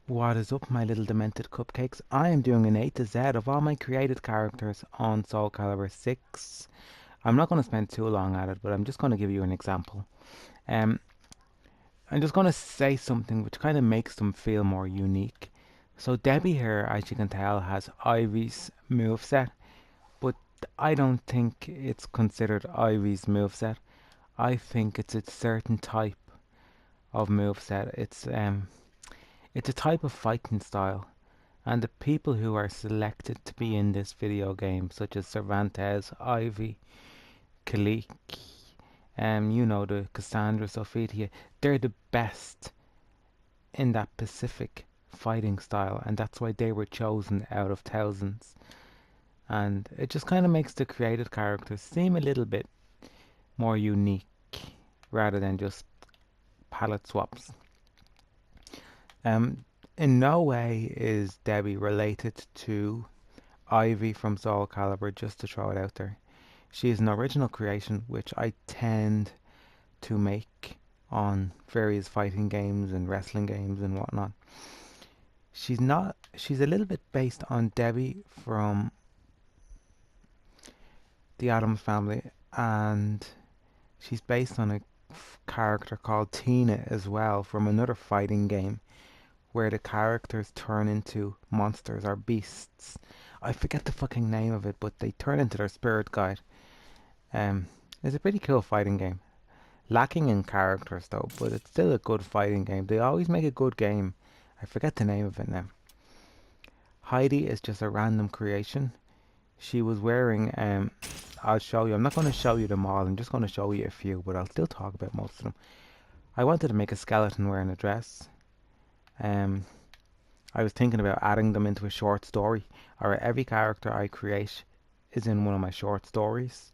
What is up, my little demented cupcakes? I am doing an A to Z of all my created characters on Soulcalibur 6. I'm not going to spend too long at it, but I'm just going to give you an example. Um, I'm just going to say something which kind of makes them feel more unique. So Debbie here, as you can tell, has Ivy's moveset, but I don't think it's considered Ivy's moveset. I think it's a certain type of moveset. It's a type of fighting style. And the people who are selected to be in this video game, such as Cervantes, Ivy, Kalik, the Cassandra, Sophitia, they're the best in that Pacific fighting style, and that's why they were chosen out of thousands. And it just kind of makes the created characters seem a little bit more unique rather than just palette swaps. Um, in no way is Debbie related to Ivy from Soulcalibur, just to throw it out there. She is an original creation which I tend to make on various fighting games and wrestling games and whatnot. She's a little bit based on Debbie from the Addams Family, and she's based on a character called Tina as well from another fighting game where the characters turn into monsters or beasts. I forget the fucking name of it, but they turn into their spirit guide. Um, it's a pretty cool fighting game. Lacking in characters though, but it's still a good fighting game. They always make a good game. I forget the name of it now. Heidi is just a random creation. She was wearing, I'll show you. I'm not going to show you them all. I'm just going to show you a few, but I'll still talk about most of them. I wanted to make a skeleton wearing a dress. I was thinking about adding them into a short story, or every character I create is in one of my short stories,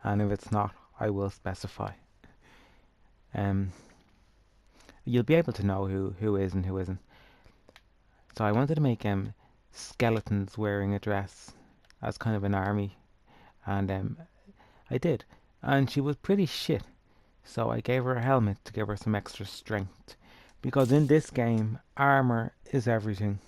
and if it's not, I will specify. Um, you'll be able to know who is and who isn't. So I wanted to make skeletons wearing a dress as kind of an army, and I did, and she was pretty shit. So I gave her a helmet to give her some extra strength, because in this game, armor is everything,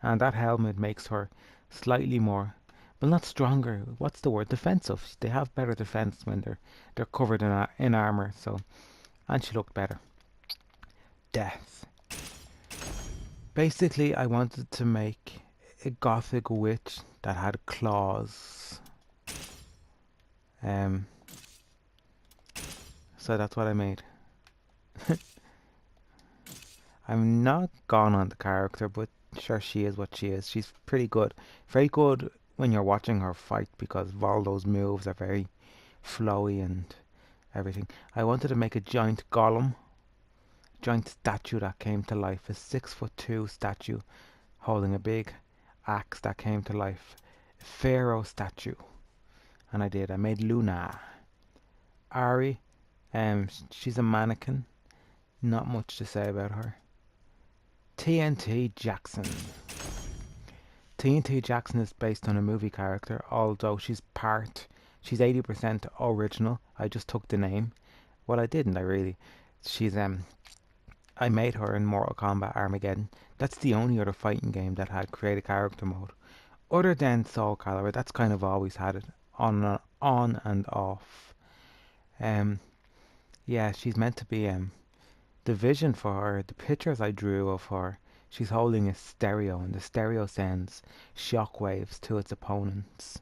and that helmet makes her slightly more, well, not stronger. What's the word? Defensive. They have better defense when they're covered in armor. So, and she looked better. Death. Basically, I wanted to make a gothic witch that had claws. Um, so that's what I made. I'm not gone on the character, but sure, she is what she is. She's pretty good. Very good when you're watching her fight because all those moves are very flowy and everything. I wanted to make a giant golem, giant statue that came to life, a 6'2" statue holding a big axe that came to life, a pharaoh statue, and I did. I made Luna. Ari, she's a mannequin. Not much to say about her. TNT Jackson. TNT Jackson is based on a movie character, although she's 80% original. I just took the name. Well, I didn't, I really. She's, I made her in Mortal Kombat Armageddon. That's the only other fighting game that had create a character mode. Other than Soulcalibur, that's kind of always had it on and off. Um, yeah, she's meant to be, the vision for her, the pictures I drew of her, she's holding a stereo, and the stereo sends shockwaves to its opponents.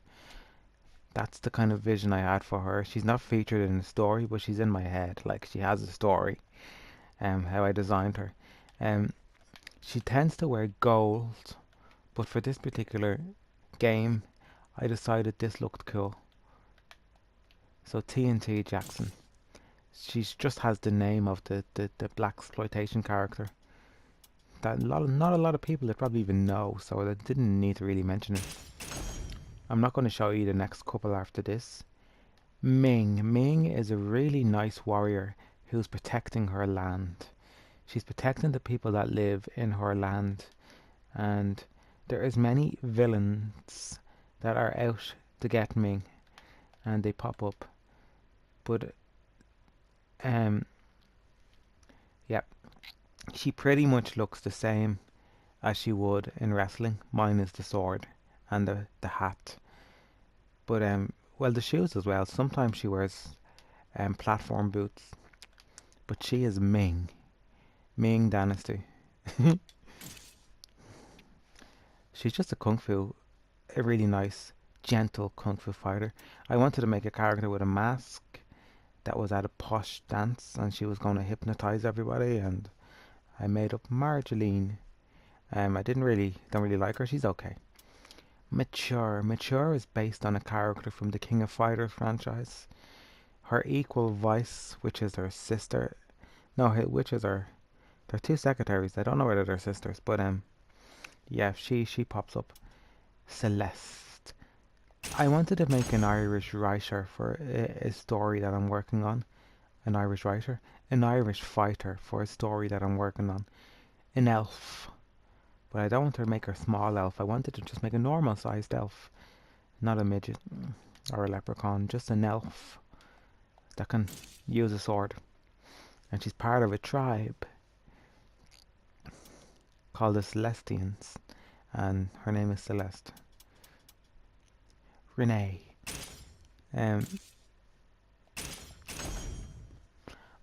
That's the kind of vision I had for her. She's not featured in the story, but she's in my head. Like, she has a story, how I designed her. She tends to wear gold, but for this particular game, I decided this looked cool. So TNT Jackson. She just has the name of the black exploitation character that not a lot of people would probably even know, so I didn't need to really mention it. I'm not going to show you the next couple after this. Ming. Ming is a really nice warrior who's protecting her land. She's protecting the people that live in her land, and there is many villains that are out to get Ming, and they pop up. But yeah, she pretty much looks the same as she would in wrestling. Mine is the sword and the hat. But well, the shoes as well. Sometimes she wears platform boots. But she is Ming Dynasty. She's just a really nice, gentle kung fu fighter. I wanted to make a character with a mask that was at a posh dance, and she was going to hypnotize everybody. And I made up Marjeline. I don't really like her. She's okay. Mature is based on a character from the King of Fighters franchise. Her equal Vice, which is her sister. No, which is her. They're two secretaries. I don't know whether they're sisters, but yeah, she pops up. Celeste. I wanted to make an Irish writer for a story that I'm working on. An Irish writer. An Irish fighter for a story that I'm working on. An elf. But I don't want to make her small elf. I wanted to just make a normal sized elf. Not a midget or a leprechaun. Just an elf that can use a sword. And she's part of a tribe called the Celestians. And her name is Celeste. Renee.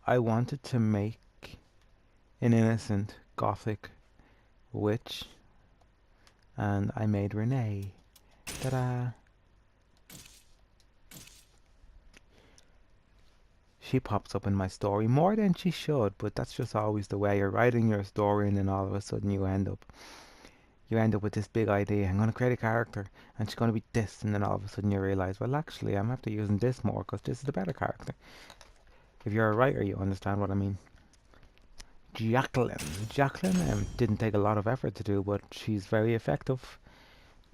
I wanted to make an innocent gothic witch, and I made Renee. Ta-da! She pops up in my story more than she should, but that's just always the way. You're writing your story, and then all of a sudden you end up with this big idea. I'm going to create a character, and she's going to be this, and then all of a sudden you realize, well, actually, I'm after using this more because this is the better character. If you're a writer, you understand what I mean. Jacqueline. Jacqueline didn't take a lot of effort to do, but she's very effective.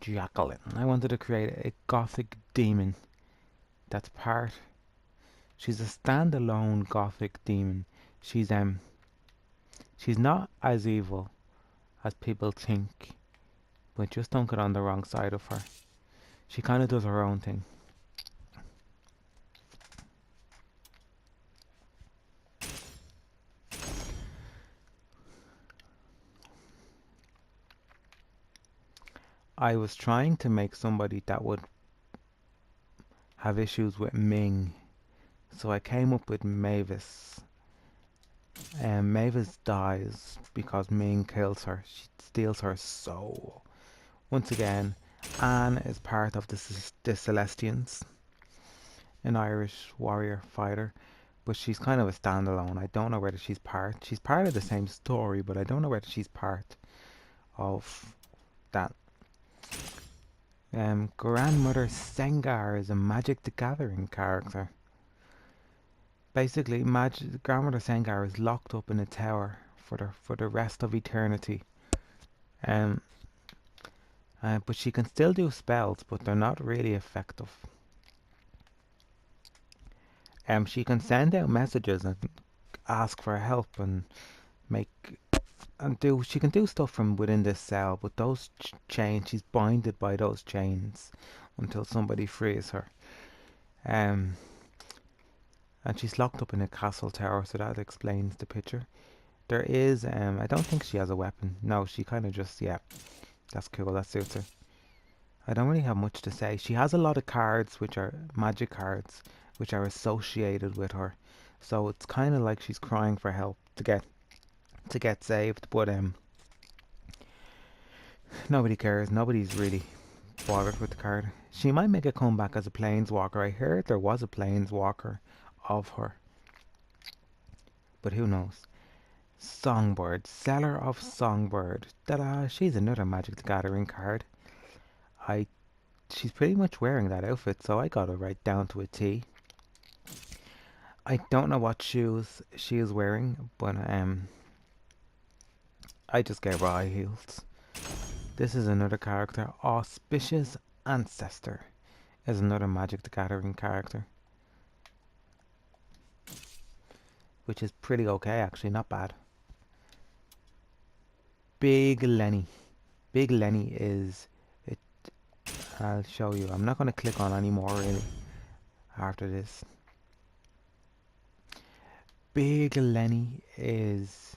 Jacqueline. I wanted to create a gothic demon that's part. She's a standalone gothic demon. She's not as evil as people think, but just don't get on the wrong side of her. She kind of does her own thing. I was trying to make somebody that would have issues with Ming, so I came up with Mavis. And Mavis dies because Ming kills her. She steals her soul. Once again, Anne is part of the Celestians, an Irish warrior fighter, but she's kind of a standalone. I don't know whether she's part. She's part of the same story, but I don't know whether she's part of that. Grandmother Sengar is a Magic the Gathering character. Basically, Grandmother Sengar is locked up in a tower for the rest of eternity. But she can still do spells, but they're not really effective. She can send out messages and ask for help and she can do stuff from within this cell, but those chains, she's binded by those chains until somebody frees her. And she's locked up in a castle tower, so that explains the picture. There is, I don't think she has a weapon. No, she kind of just, yeah, that's cool, that suits her. I don't really have much to say. She has a lot of cards, which are magic cards, which are associated with her. So it's kind of like she's crying for help to get saved, but nobody cares. Nobody's really bothered with the card. She might make a comeback as a planeswalker. I heard there was a planeswalker of her, but who knows. Songbird, Seller of Songbird. Ta-da! She's another Magic the Gathering card. She's pretty much wearing that outfit, so I got it right down to a T. I don't know what shoes she is wearing, but I just gave her high heels. This is another character. Auspicious Ancestor is another Magic the Gathering character, which is pretty okay, actually, not bad. Big Lenny. Big Lenny is it. I'll show you. I'm not going to click on any more really after this. Big Lenny is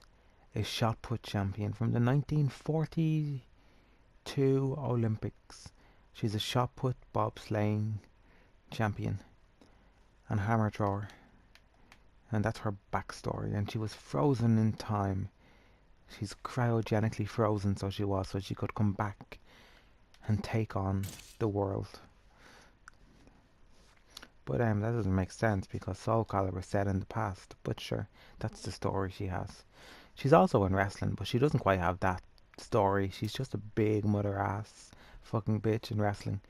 is shot put champion from the 1942 Olympics. She's a shot put bobsleighing champion and hammer thrower. And that's her backstory. And she was frozen in time. She's cryogenically frozen, so she could come back and take on the world. But that doesn't make sense because Soulcalibur said in the past. But sure, that's the story she has. She's also in wrestling, but she doesn't quite have that story. She's just a big mother ass fucking bitch in wrestling.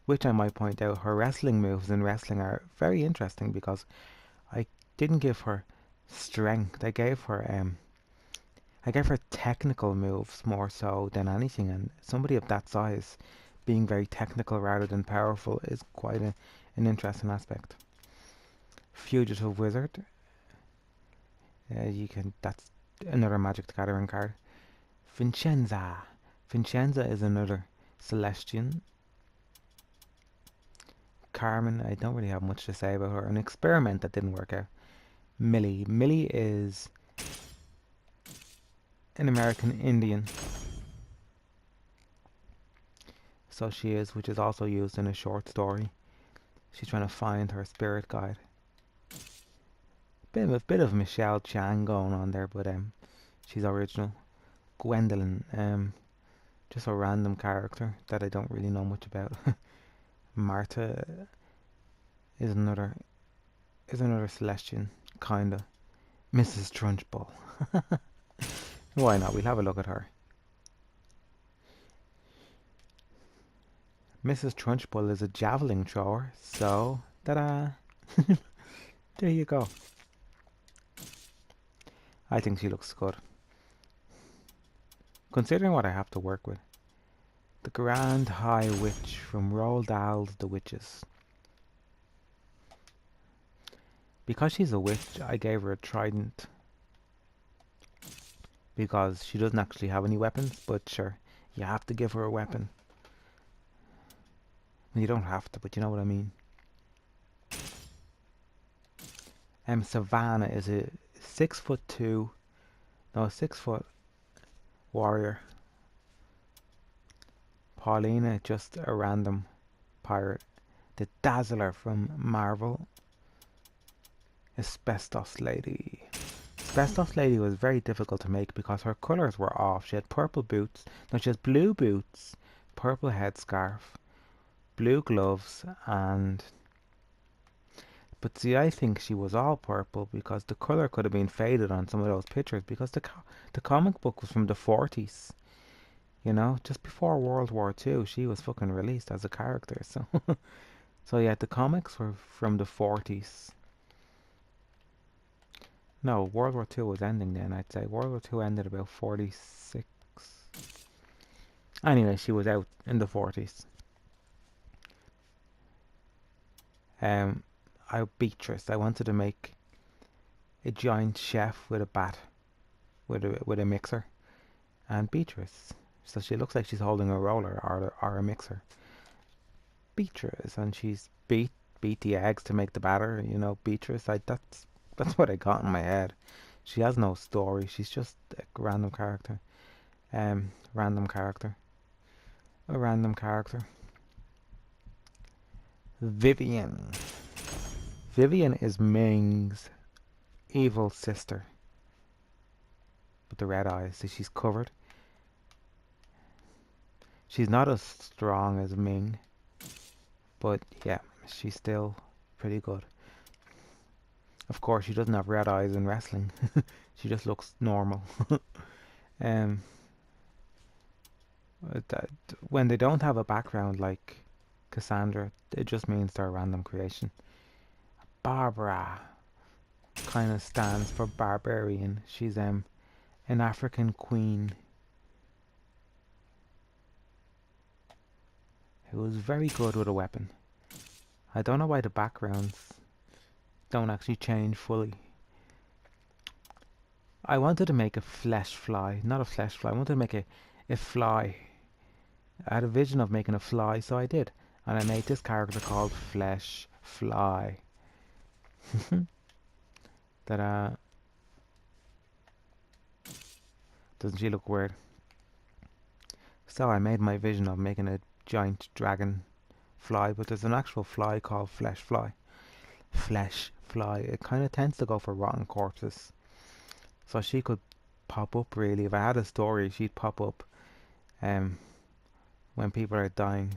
Which I might point out, her wrestling moves in wrestling are very interesting because I didn't give her strength. I gave her technical moves more so than anything, and somebody of that size being very technical rather than powerful is quite an interesting aspect. Fugitive Wizard. That's another Magic the Gathering card. Vincenza. Vincenza is another Celestian. Carmen, I don't really have much to say about her. An experiment that didn't work out. Millie. Millie is an American Indian. So she is, which is also used in a short story. She's trying to find her spirit guide. Bit of Michelle Chang going on there, but she's original. Gwendolyn, just a random character that I don't really know much about. Marta is another Celestian, kinda. Mrs. Trunchbull. Why not? We'll have a look at her. Mrs. Trunchbull is a javelin thrower, so ta-da! There you go. I think she looks good. Considering what I have to work with. The Grand High Witch from Roald Dahl's The Witches. Because she's a witch, I gave her a trident. Because she doesn't actually have any weapons, but sure, you have to give her a weapon. You don't have to, but you know what I mean. Savannah is a 6'2", 6-foot warrior. Paulina, just a random pirate. The Dazzler from Marvel. Asbestos Lady. Asbestos Lady was very difficult to make because her colours were off. She had purple boots. No, she has blue boots, purple headscarf, blue gloves, and... But see, I think she was all purple because the colour could have been faded on some of those pictures because the comic book was from the 40s. You know, just before World War II, she was fucking released as a character. So, so yeah, the comics were from the 40s. No, World War II was ending then, I'd say. World War II ended about 46. Anyway, she was out in the 40s. Beatrice. I wanted to make a giant chef with a bat, with a mixer, and Beatrice. So she looks like she's holding a roller or a mixer. Beatrice, and she's beat the eggs to make the batter. You know, Beatrice. That's what I got in my head. She has no story. She's just a random character. A random character. Vivian. Vivian is Ming's evil sister. With the red eyes. So she's covered. She's not as strong as Ming. But yeah, she's still pretty good. Of course, she doesn't have red eyes in wrestling. She just looks normal. When they don't have a background like Cassandra, it just means they're a random creation. Barbara kind of stands for barbarian. She's an African queen who was very good with a weapon. I don't know why the backgrounds don't actually change fully. I wanted to make a flesh fly, not a flesh fly. I wanted to make a fly. I had a vision of making a fly, so I did. And I made this character called Flesh Fly. That Doesn't she look weird? So I made my vision of making a giant dragon fly, but there's an actual fly called flesh fly. Flesh fly. It kind of tends to go for rotten corpses. So she could pop up really. If I had a story, she'd pop up um, when people are dying.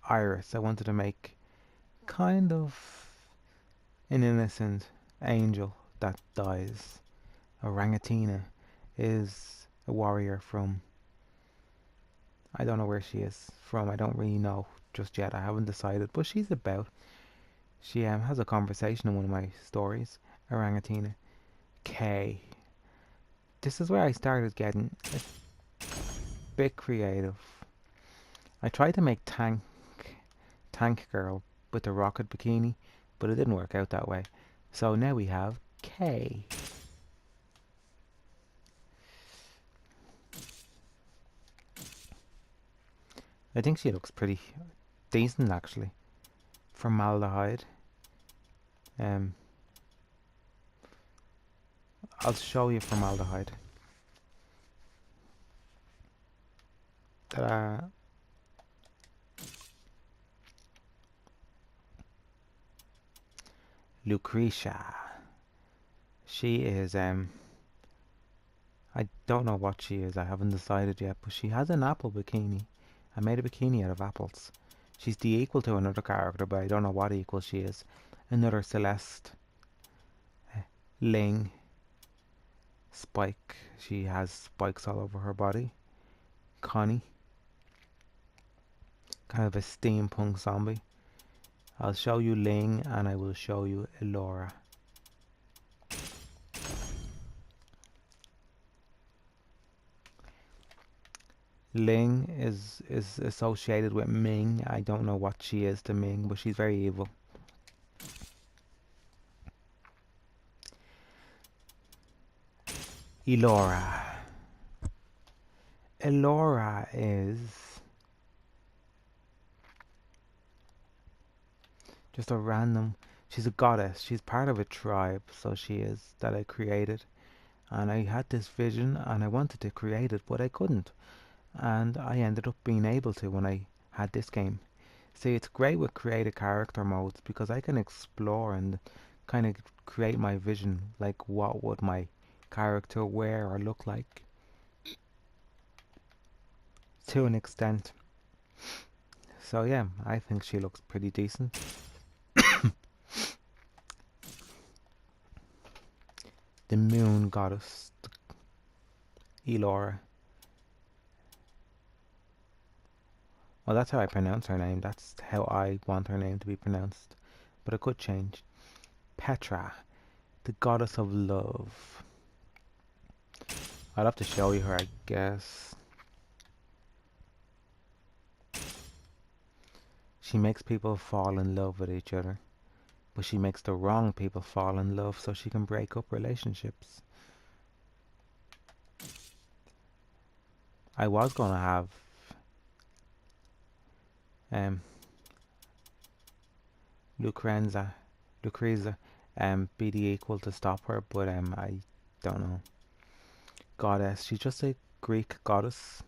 Iris, I wanted to make kind of an innocent angel that dies. Orangatina is a warrior from, I don't know where she is from. I don't really know just yet. I haven't decided, but she's about. She has a conversation in one of my stories. Orangatina. K. This is where I started getting a bit creative. I tried to make Tank Girl with the rocket bikini, but it didn't work out that way. So now we have K. I think she looks pretty decent actually. Formaldehyde. I'll show you formaldehyde. Ta-da! Lucretia. She is I don't know what she is. I haven't decided yet, but she has an apple bikini. I made a bikini out of apples. She's the equal to another character, but I don't know what equal she is. Another Celeste. Ling. Spike. She has spikes all over her body. Connie. Kind of a steampunk zombie. I'll show you Ling and I will show you Elora. Ling is associated with Ming. I don't know what she is to Ming, but she's very evil. Elora. Elora is just a random. She's a goddess. She's part of a tribe, so she is, that I created. And I had this vision and I wanted to create it, but I couldn't. And I ended up being able to when I had this game. See, it's great with creative character modes because I can explore and kind of create my vision, like what would my character wear or look like to an extent. So yeah, I think she looks pretty decent. The moon goddess, Elora. Well, that's how I pronounce her name. That's how I want her name to be pronounced. But it could change. Petra, the goddess of love. I'll have to show you her, I guess. She makes people fall in love with each other. But she makes the wrong people fall in love so she can break up relationships. I was going to have Lucrezia be the equal to stop her, but I don't know. Goddess, she's just a Greek goddess.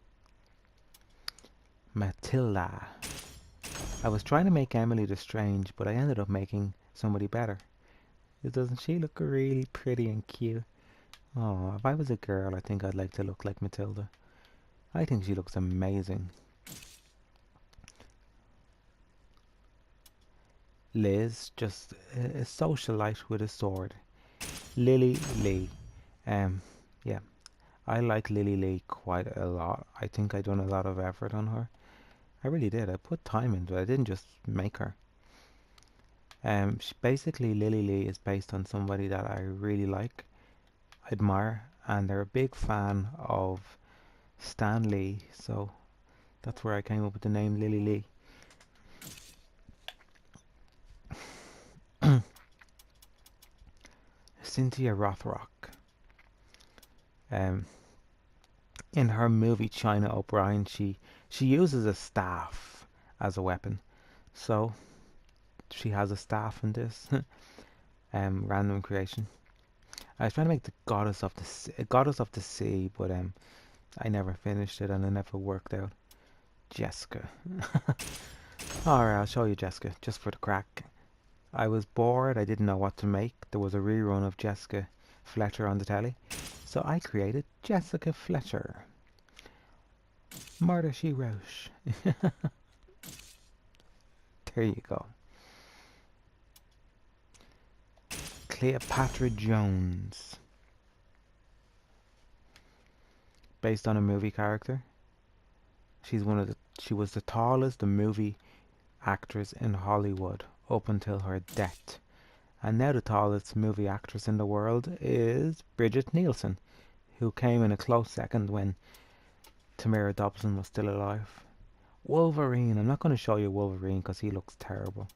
Matilda. I was trying to make Emily the Strange, but I ended up making somebody better. Doesn't she look really pretty and cute? Oh, if I was a girl, I think I'd like to look like Matilda. I think she looks amazing. Liz, just a socialite with a sword. Lily Lee. Yeah, I like Lily Lee quite a lot. I think I done a lot of effort on her. I really did. I put time into it. I didn't just make her. Basically, Lily Lee is based on somebody that I really like, admire, and they're a big fan of Stan Lee. So that's where I came up with the name Lily Lee. Cynthia Rothrock. In her movie China O'Brien, she uses a staff as a weapon. So she has a staff in this. Random creation. I was trying to make the goddess of the sea, but I never finished it and it never worked out. Jessica. Alright, I'll show you Jessica, just for the crack. I was bored, I didn't know what to make. There was a rerun of Jessica Fletcher on the telly. So I created Jessica Fletcher. Murder She Wrote. There you go. Cleopatra Jones. Based on a movie character. She was the tallest movie actress in Hollywood up until her death. And now the tallest movie actress in the world is Bridget Nielsen, who came in a close second when Tamara Dobson was still alive. Wolverine. I'm not going to show you Wolverine because he looks terrible.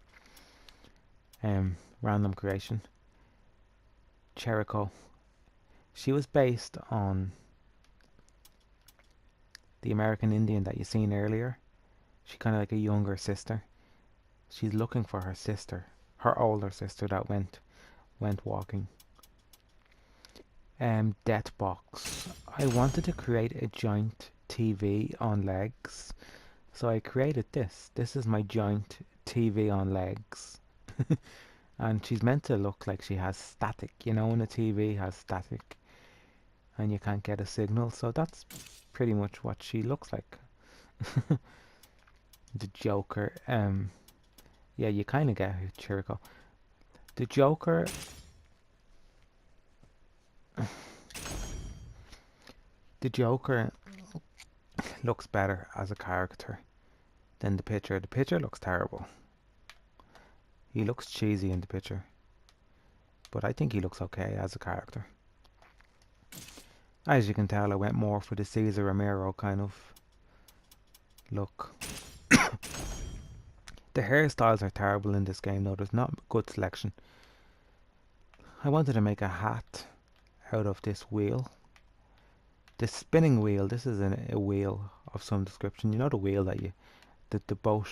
Random creation. Jericho. She was based on the American Indian that you seen earlier. She's kind of like a younger sister. She's looking for her sister, her older sister that went walking. Deathbox. I wanted to create a giant TV on legs, so I created this. This is my giant TV on legs. And she's meant to look like she has static, you know, when a TV has static and you can't get a signal, so that's pretty much what she looks like. The Joker, yeah, you kind of get Chirico. The Joker, the Joker looks better as a character than the picture. The picture looks terrible. He looks cheesy in the picture, but I think he looks okay as a character. As you can tell, I went more for the Cesar Romero kind of look. The hairstyles are terrible in this game though, there's not good selection. I wanted to make a hat out of this wheel. This spinning wheel, this is a wheel of some description. You know the wheel that the boat,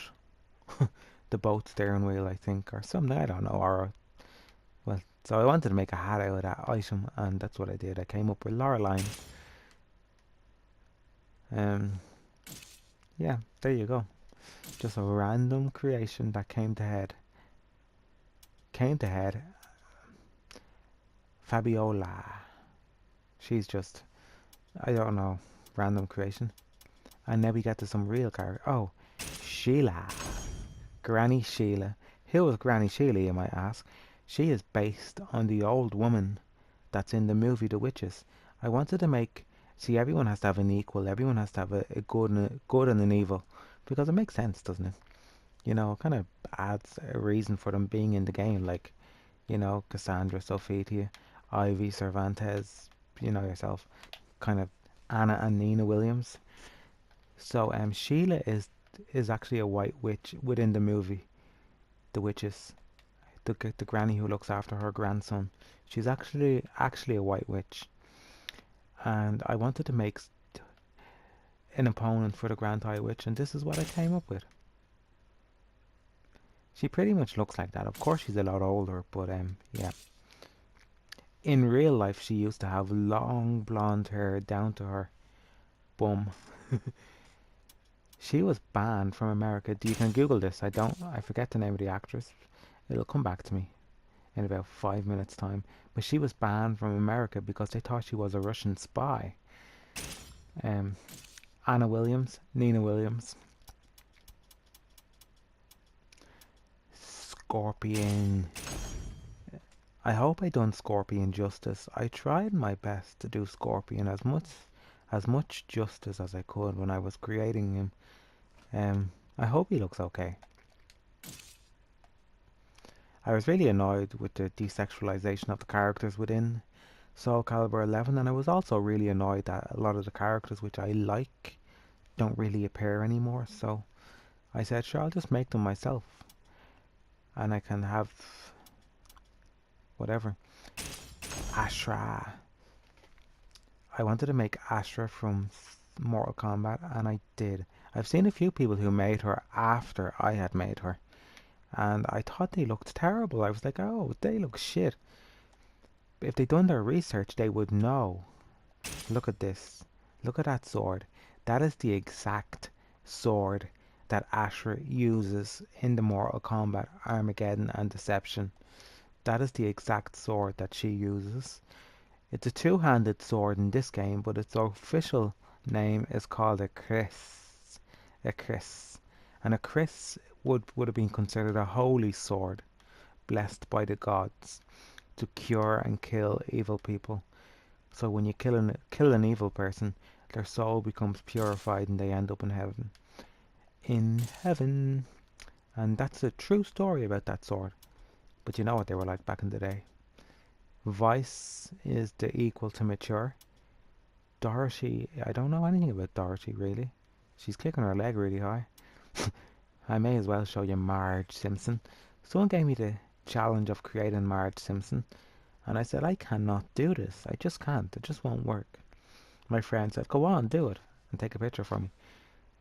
the boat steering wheel I think, or something, I don't know, or, well, so I wanted to make a hat out of that item, and that's what I did. I came up with Laureline. Yeah, there you go. Just a random creation that came to head. Fabiola. She's just, I don't know, random creation. And now we get to some real character. Oh, Sheila. Granny Sheila. Who was Granny Sheila, you might ask? She is based on the old woman that's in the movie The Witches. I wanted to make, see, everyone has to have an equal. Everyone has to have a good and an evil. Because it makes sense, doesn't it? You know, it kind of adds a reason for them being in the game. Like, you know, Cassandra, Sophia, Ivy, Cervantes, you know yourself. Kind of Anna and Nina Williams. So Sheila is actually a white witch within the movie The Witches. The granny who looks after her grandson. She's actually a white witch. And I wanted to make an opponent for the Grand High Witch, and this is what I came up with. She pretty much looks like that. Of course she's a lot older, but yeah. In real life she used to have long blonde hair down to her bum. She was banned from America. You can Google this. I forget the name of the actress. It'll come back to me in about 5 minutes time. But she was banned from America because they thought she was a Russian spy. Anna Williams, Nina Williams. Scorpion. I hope I done Scorpion justice. I tried my best to do Scorpion as much justice as I could when I was creating him. I hope he looks okay. I was really annoyed with the desexualization of the characters within Soulcalibur 11, and I was also really annoyed that a lot of the characters which I like don't really appear anymore, so I said sure, I'll just make them myself and I can have whatever. Ashra. I wanted to make Ashra from Mortal Kombat, and I did. I've seen a few people who made her after I had made her, and I thought they looked terrible. I was like, oh, they look shit. If they'd done their research, they would know. Look at this. Look at that sword. That is the exact sword that Asher uses in the Mortal Kombat Armageddon and Deception. That is the exact sword that she uses. It's a two-handed sword in this game, but its official name is called a kris. A kris. And a kris would have been considered a holy sword, blessed by the gods to cure and kill evil people. So when you kill an evil person, their soul becomes purified and they end up in heaven. In heaven. And that's a true story about that sword. But you know what they were like back in the day. Vice is the equal to mature. Dorothy, I don't know anything about Dorothy really. She's kicking her leg really high. I may as well show you Marge Simpson. Someone gave me the challenge of creating Marge Simpson, and I said, I cannot do this. I just can't. It just won't work. My friend said, go on, do it, and take a picture for me.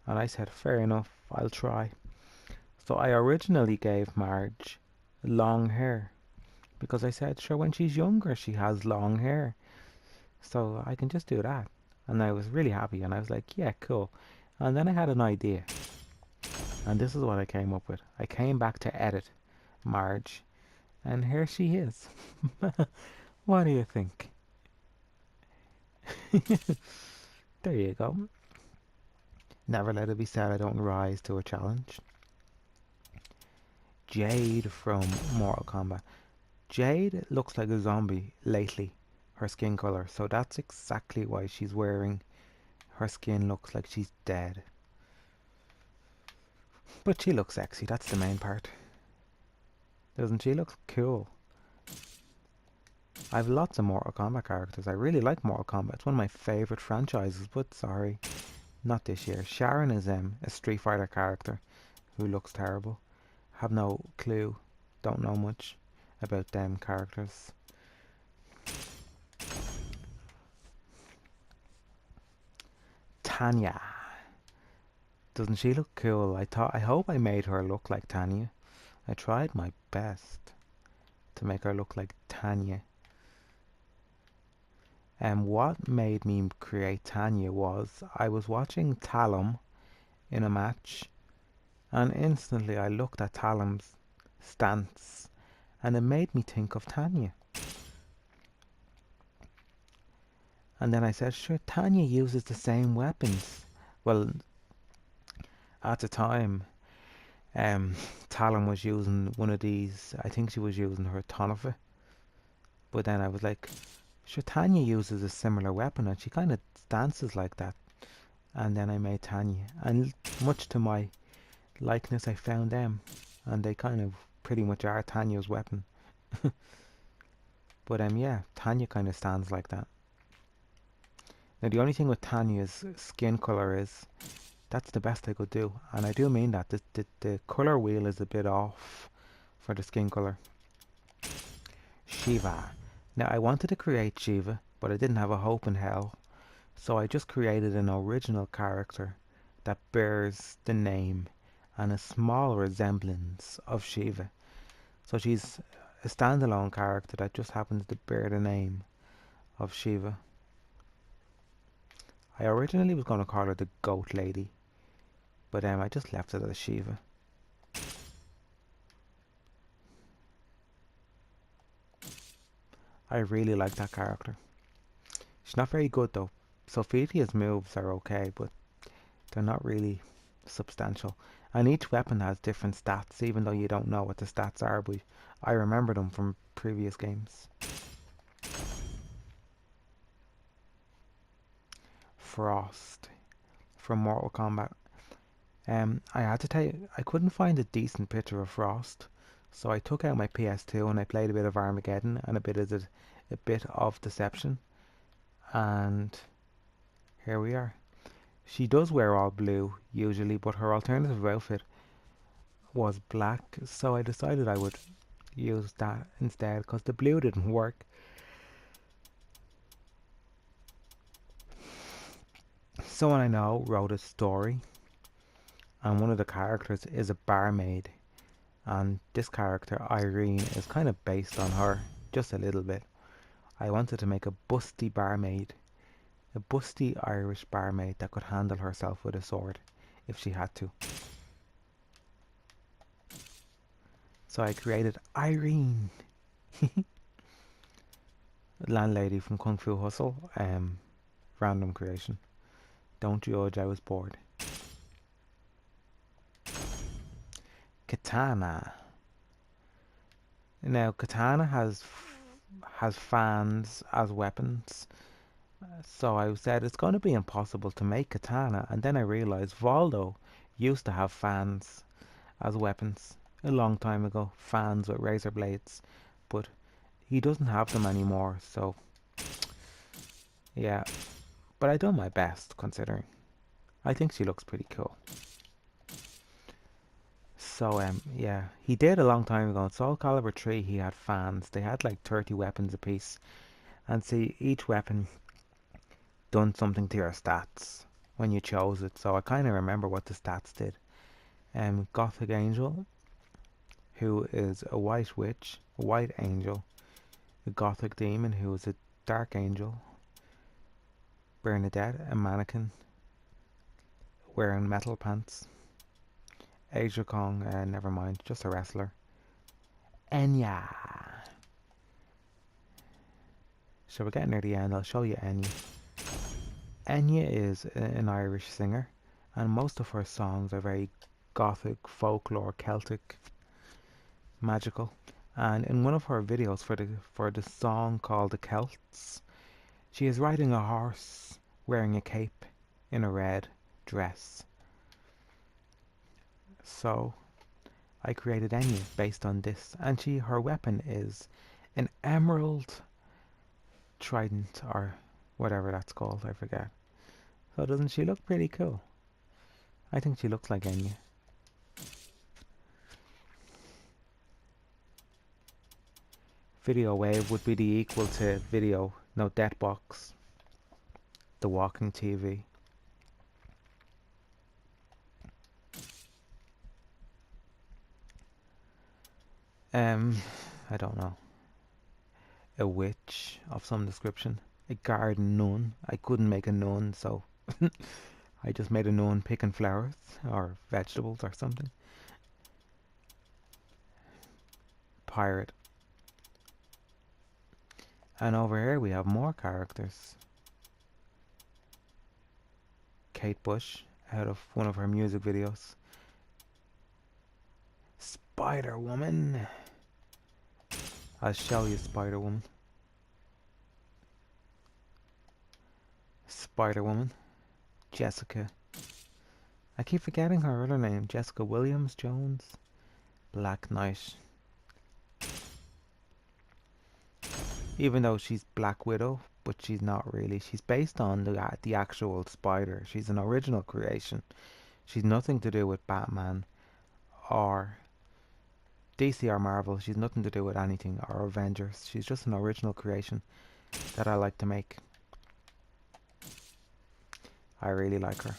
And I said, fair enough, I'll try. So I originally gave Marge long hair, because I said, sure, when she's younger, she has long hair. So I can just do that. And I was really happy, and I was like, yeah, cool. And then I had an idea. And this is what I came up with. I came back to edit Marge, and here she is. What do you think? There you go. Never let it be said I don't rise to a challenge. Jade from Mortal Kombat. Jade looks like a zombie lately, her skin color, so that's exactly why she's wearing, her skin looks like she's dead. But she looks sexy, that's the main part. Doesn't she look cool? I have lots of Mortal Kombat characters. I really like Mortal Kombat. It's one of my favourite franchises, but sorry, not this year. Sharon is a Street Fighter character who looks terrible. Have no clue, don't know much about them characters. Tanya. Doesn't she look cool? I hope I made her look like Tanya. I tried my best to make her look like Tanya. And what made me create Tanya was I was watching Talum in a match, and instantly I looked at Talum's stance and it made me think of Tanya. And then I said, sure, Tanya uses the same weapons. Well, at the time, Talon was using one of these. I think she was using her Tonifer. But then I was like, sure, Tanya uses a similar weapon and she kind of dances like that. And then I made Tanya. And much to my likeness, I found them. And they kind of pretty much are Tanya's weapon. But yeah, Tanya kind of stands like that. Now the only thing with Tanya's skin color is that's the best I could do, and I do mean that. The color wheel is a bit off for the skin color. Shiva. Now I wanted to create Shiva, but I didn't have a hope in hell, so I just created an original character that bears the name and a small resemblance of Shiva. So she's a standalone character that just happens to bear the name of Shiva. I originally was going to call her the Goat Lady, but I just left it as Shiva. I really like that character. She's not very good though. Sophia's moves are okay, but they're not really substantial. And each weapon has different stats, even though you don't know what the stats are, but I remember them from previous games. Frost from Mortal Kombat. I had to tell you, I couldn't find a decent picture of Frost, so I took out my PS2 and I played a bit of Armageddon and a bit of Deception, and here we are. She does wear all blue usually, but her alternative outfit was black, so I decided I would use that instead because the blue didn't work. Someone I know wrote a story, and one of the characters is a barmaid, and this character, Irene, is kind of based on her, just a little bit. I wanted to make a busty barmaid, A busty Irish barmaid that could handle herself with a sword if she had to. So I created Irene, landlady from Kung Fu Hustle. Random creation. Don't judge, I was bored. Katana. Now Katana has fans as weapons. So I said it's going to be impossible to make Katana, and then I realized Voldo used to have fans as weapons a long time ago, fans with razor blades, but he doesn't have them anymore, so yeah. But I done my best considering. I think she looks pretty cool. So yeah, he did a long time ago. In Soulcalibur ⅵ he had fans. They had like 30 weapons apiece, and see each weapon done something to your stats when you chose it. So I kind of remember what the stats did. Gothic Angel, who is a white witch, a white angel. A Gothic Demon, who is a dark angel. Bernadette, a mannequin wearing metal pants. Asia Kong, never mind, just a wrestler. Enya. So we're getting near the end. I'll show you Enya. Enya is an Irish singer, and most of her songs are very gothic, folklore, Celtic, magical. And in one of her videos for the song called The Celts, she is riding a horse, wearing a cape, in a red dress. So I created Enya based on this, and her weapon is an emerald trident, or whatever that's called, I forget. So doesn't she look pretty cool? I think she looks like Enya. Video wave would be the equal to video, no, Deathbox, the walking TV. I don't know. A witch of some description. A garden nun. I couldn't make a nun, so I just made a nun picking flowers or vegetables or something. Pirate. And over here we have more characters. Kate Bush, out of one of her music videos. Spider Woman. I'll show you Spider Woman. Spider Woman. Jessica. I keep forgetting her other name. Jessica Williams Jones. Black Knight. Even though she's Black Widow, but she's not really. She's based on the actual spider. She's an original creation. She's nothing to do with Batman or DC or Marvel. She's nothing to do with anything, or Avengers. She's just an original creation that I like to make. I really like her.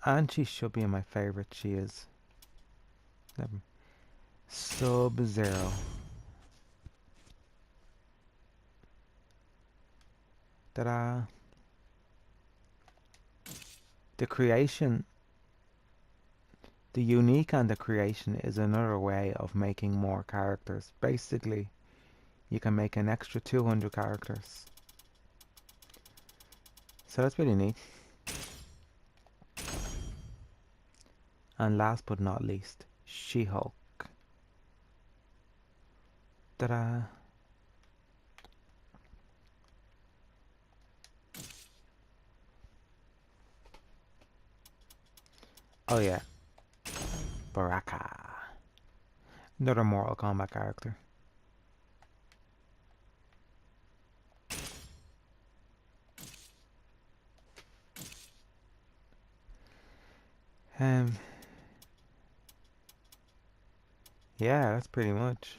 And she should be in my favorite. She is. Sub-Zero. Ta-da! The creation, the unique and the creation is another way of making more characters. Basically, you can make an extra 200 characters. So that's pretty neat. And last but not least, She-Hulk. Ta-da! Oh yeah, Baraka. Another Mortal Kombat character. Yeah, that's pretty much.